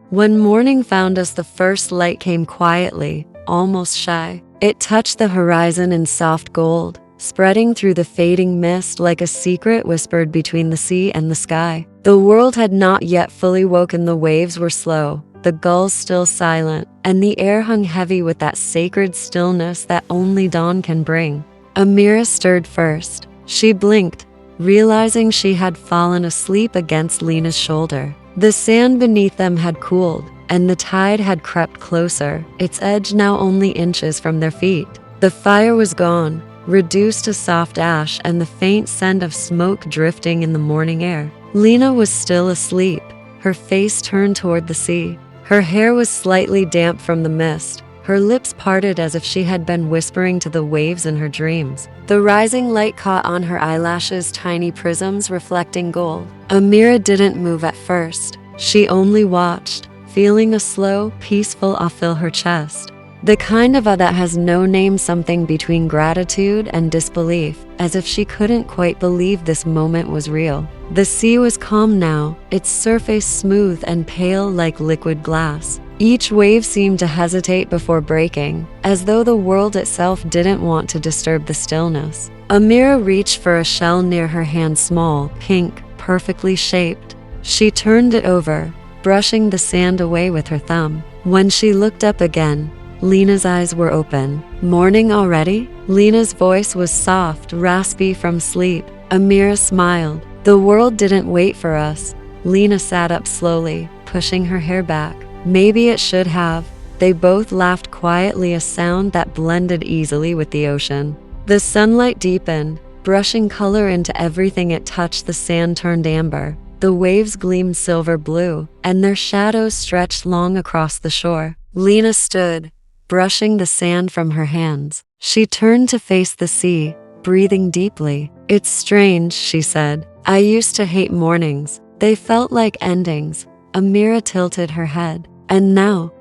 When morning found us, the first light came quietly, almost shy. It touched the horizon in soft gold, spreading through the fading mist like a secret whispered between the sea and the sky. The world had not yet fully woken. The waves were slow, the gulls still silent, and the air hung heavy with that sacred stillness that only dawn can bring. Amira stirred first. She blinked, realizing she had fallen asleep against Lena's shoulder. The sand beneath them had cooled, and the tide had crept closer, its edge now only inches from their feet. The fire was gone, reduced to soft ash and the faint scent of smoke drifting in the morning air. Lena was still asleep, her face turned toward the sea. Her hair was slightly damp from the mist, her lips parted as if she had been whispering to the waves in her dreams. The rising light caught on her eyelashes, tiny prisms reflecting gold. Amira didn't move at first. She only watched, feeling a slow, peaceful awe fill her chest. The kind of awe that has no name, something between gratitude and disbelief, as if she couldn't quite believe this moment was real. The sea was calm now, its surface smooth and pale like liquid glass. Each wave seemed to hesitate before breaking, as though the world itself didn't want to disturb the stillness. Amira reached for a shell near her hand, small, pink, perfectly shaped. She turned it over, brushing the sand away with her thumb. When she looked up again, Lena's eyes were open. "Morning already?" Lena's voice was soft, raspy from sleep. Amira smiled. "The world didn't wait for us." Lena sat up slowly, pushing her hair back. "Maybe it should have." They both laughed quietly, a sound that blended easily with the ocean. The sunlight deepened, brushing color into everything it touched. The sand turned amber. The waves gleamed silver blue, and their shadows stretched long across the shore. Lena stood, brushing the sand from her hands. She turned to face the sea, breathing deeply. "It's strange," she said. "I used to hate mornings. They felt like endings." Amira tilted her head. "And now,"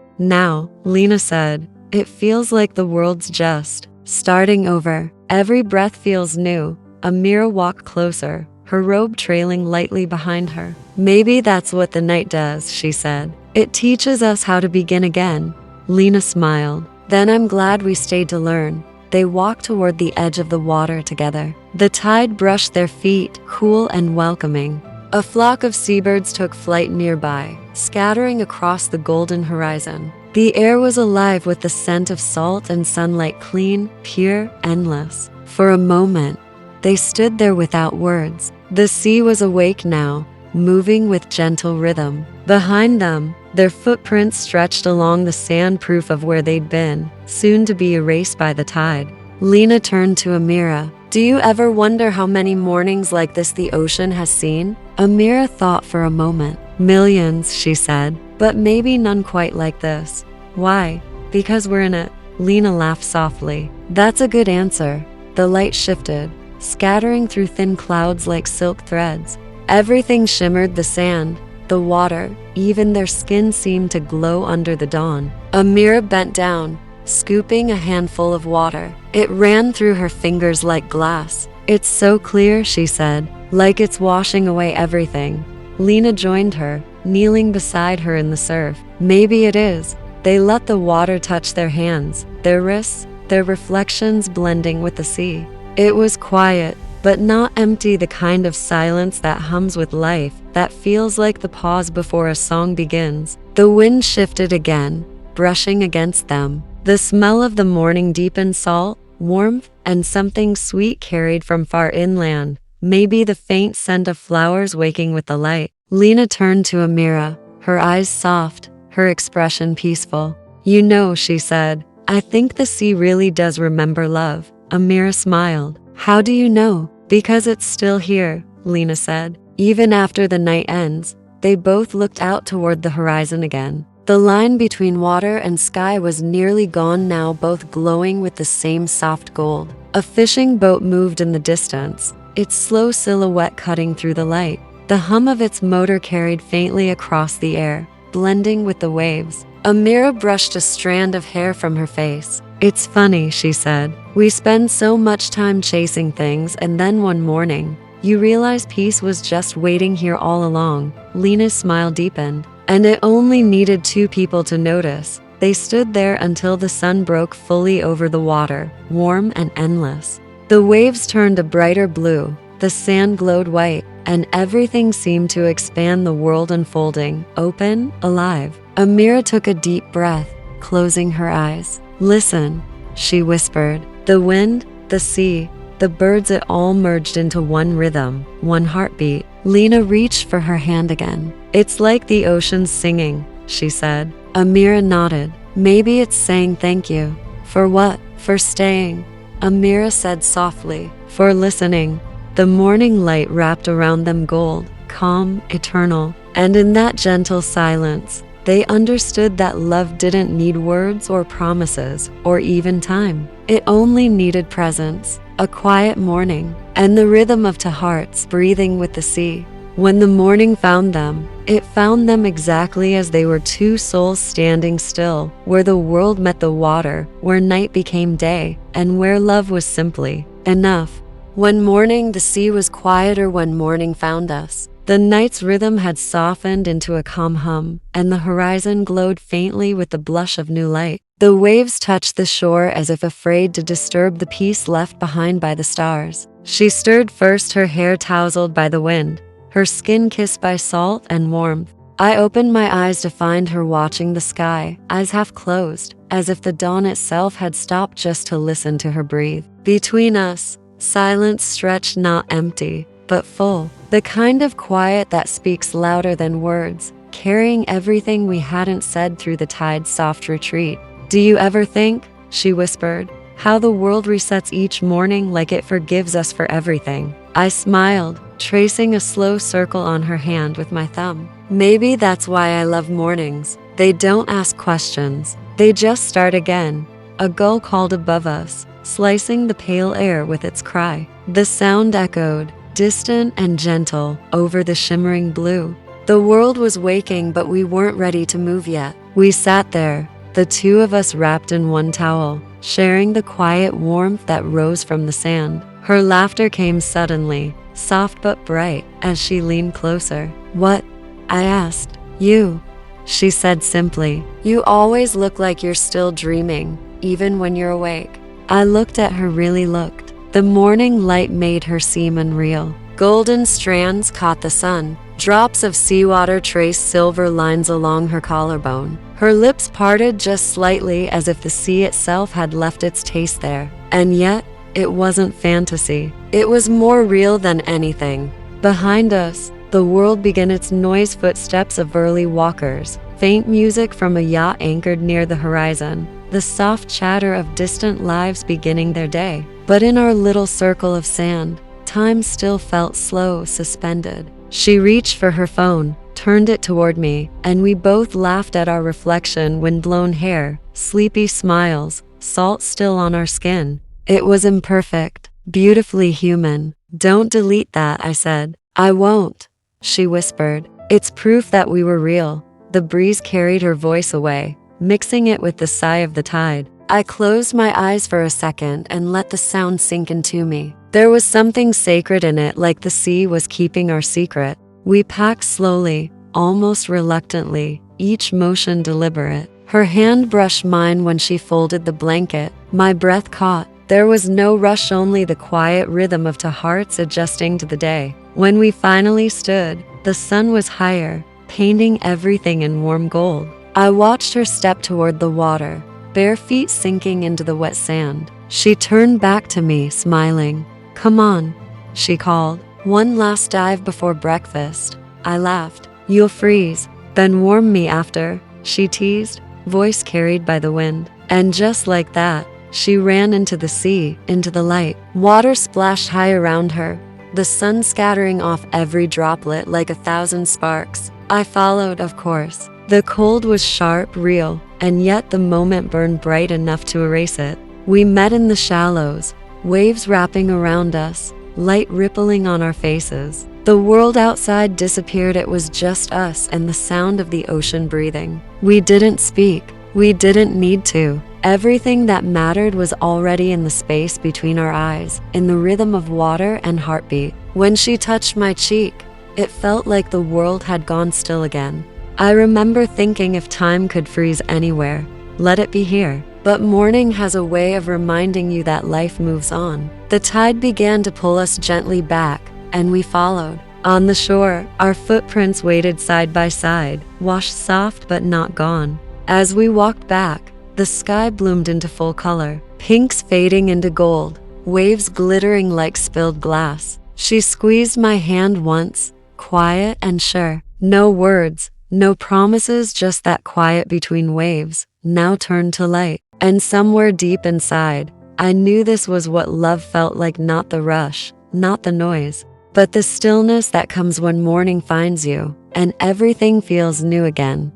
Lena said, "it feels like the world's just starting over. Every breath feels new." Amira walked closer, her robe trailing lightly behind her. "Maybe that's what the night does," she said. "It teaches us how to begin again." Lena smiled. "Then I'm glad we stayed to learn." They walked toward the edge of the water together. The tide brushed their feet, cool and welcoming. A flock of seabirds took flight nearby, scattering across the golden horizon. The air was alive with the scent of salt and sunlight, clean, pure, endless. For a moment, they stood there without words. The sea was awake now, moving with gentle rhythm. Behind them, their footprints stretched along the sand, proof of where they'd been, soon to be erased by the tide. Lena turned to Amira. "Do you ever wonder how many mornings like this the ocean has seen?" Amira thought for a moment. "Millions," she said, "but maybe none quite like this." "Why?" "Because we're in it." Lena laughed softly. "That's a good answer." The light shifted, scattering through thin clouds like silk threads. Everything shimmered, the sand, the water, even their skin seemed to glow under the dawn. Amira bent down, scooping a handful of water. It ran through her fingers like glass. "It's so clear," she said, "like it's washing away everything." Lena joined her, kneeling beside her in the surf. "Maybe it is." They let the water touch their hands, their wrists, their reflections blending with the sea. It was quiet, but not empty, the kind of silence that hums with life, that feels like the pause before a song begins. The wind shifted again, brushing against them. The smell of the morning deepened, salt, warmth, and something sweet carried from far inland, maybe the faint scent of flowers waking with the light. Lena turned to Amira, her eyes soft, her expression peaceful. "You know," she said, "I think the sea really does remember love." Amira smiled. "How do you know?" "Because it's still here," Lena said. Even after the night ends, they both looked out toward the horizon again. The line between water and sky was nearly gone now, both glowing with the same soft gold. A fishing boat moved in the distance, its slow silhouette cutting through the light. The hum of its motor carried faintly across the air, blending with the waves. Amira brushed a strand of hair from her face. "It's funny," she said. "We spend so much time chasing things, and then one morning, you realize peace was just waiting here all along." Lena's smile deepened. and it only needed two people to notice. They stood there until the sun broke fully over the water, warm and endless. The waves turned a brighter blue, the sand glowed white, and everything seemed to expand, the world unfolding, open, alive. Amira took a deep breath, closing her eyes. "Listen," she whispered. The wind, the sea, the birds, it all merged into one rhythm, one heartbeat. Lena reached for her hand again. "It's like the ocean's singing," she said. Amira nodded. "Maybe it's saying thank you." "For what?" "For staying," Amira said softly. "For listening." The morning light wrapped around them gold, calm, eternal, and in that gentle silence, they understood that love didn't need words or promises or even time. It only needed presence, a quiet morning, and the rhythm of two hearts breathing with the sea. When the morning found them, it found them exactly as they were, two souls standing still, where the world met the water, where night became day, and where love was simply enough. When morning, the sea was quieter. When morning found us, the night's rhythm had softened into a calm hum, and the horizon glowed faintly with the blush of new light. The waves touched the shore as if afraid to disturb the peace left behind by the stars. She stirred first, her hair tousled by the wind, her skin kissed by salt and warmth. I opened my eyes to find her watching the sky, eyes half closed, as if the dawn itself had stopped just to listen to her breathe. Between us, silence stretched, not empty, but full, the kind of quiet that speaks louder than words, carrying everything we hadn't said through the tide's soft retreat. "Do you ever think," she whispered, "how the world resets each morning, like it forgives us for everything?" I smiled, tracing a slow circle on her hand with my thumb. "Maybe that's why I love mornings. They don't ask questions, they just start again." A gull called above us, slicing the pale air with its cry. The sound echoed, distant and gentle, over the shimmering blue. The world was waking, but we weren't ready to move yet. We sat there, the two of us wrapped in one towel, sharing the quiet warmth that rose from the sand. Her laughter came suddenly, soft but bright, as she leaned closer. "What?" I asked. "You," she said simply. "You always look like you're still dreaming, even when you're awake." I looked at her, really looked. The morning light made her seem unreal. Golden strands caught the sun. Drops of seawater traced silver lines along her collarbone. Her lips parted just slightly, as if the sea itself had left its taste there. And yet, it wasn't fantasy. It was more real than anything. Behind us, the world began its noise, footsteps of early walkers, faint music from a yacht anchored near the horizon, the soft chatter of distant lives beginning their day. But in our little circle of sand, time still felt slow, suspended. She reached for her phone, turned it toward me, and we both laughed at our reflection, wind-blown hair, sleepy smiles, salt still on our skin. It was imperfect, beautifully human. "Don't delete that," I said. "I won't," she whispered. "It's proof that we were real." The breeze carried her voice away, mixing it with the sigh of the tide. I closed my eyes for a second and let the sound sink into me. There was something sacred in it, like the sea was keeping our secret. We packed slowly, almost reluctantly, each motion deliberate. Her hand brushed mine when she folded the blanket. My breath caught. There was no rush, only the quiet rhythm of two hearts adjusting to the day. When we finally stood, the sun was higher, painting everything in warm gold. I watched her step toward the water, bare feet sinking into the wet sand. She turned back to me, smiling. "Come on," she called. "One last dive before breakfast." I laughed. "You'll freeze, then warm me after," she teased, voice carried by the wind. And just like that, she ran into the sea, into the light. Water splashed high around her, the sun scattering off every droplet like 1,000 sparks. I followed, of course. The cold was sharp, real, and yet the moment burned bright enough to erase it. We met in the shallows, waves wrapping around us, light rippling on our faces. The world outside disappeared. It was just us and the sound of the ocean breathing. We didn't speak. We didn't need to. Everything that mattered was already in the space between our eyes, in the rhythm of water and heartbeat. When she touched my cheek, it felt like the world had gone still again. I remember thinking if time could freeze anywhere, let it be here. But morning has a way of reminding you that life moves on. The tide began to pull us gently back, and we followed. On the shore, our footprints waited side by side, washed soft but not gone. As we walked back, the sky bloomed into full color, pinks fading into gold, waves glittering like spilled glass. She squeezed my hand once, quiet and sure. No words, no promises, just that quiet between waves, now turned to light. And somewhere deep inside, I knew this was what love felt like, not the rush, not the noise, but the stillness that comes when morning finds you, and everything feels new again.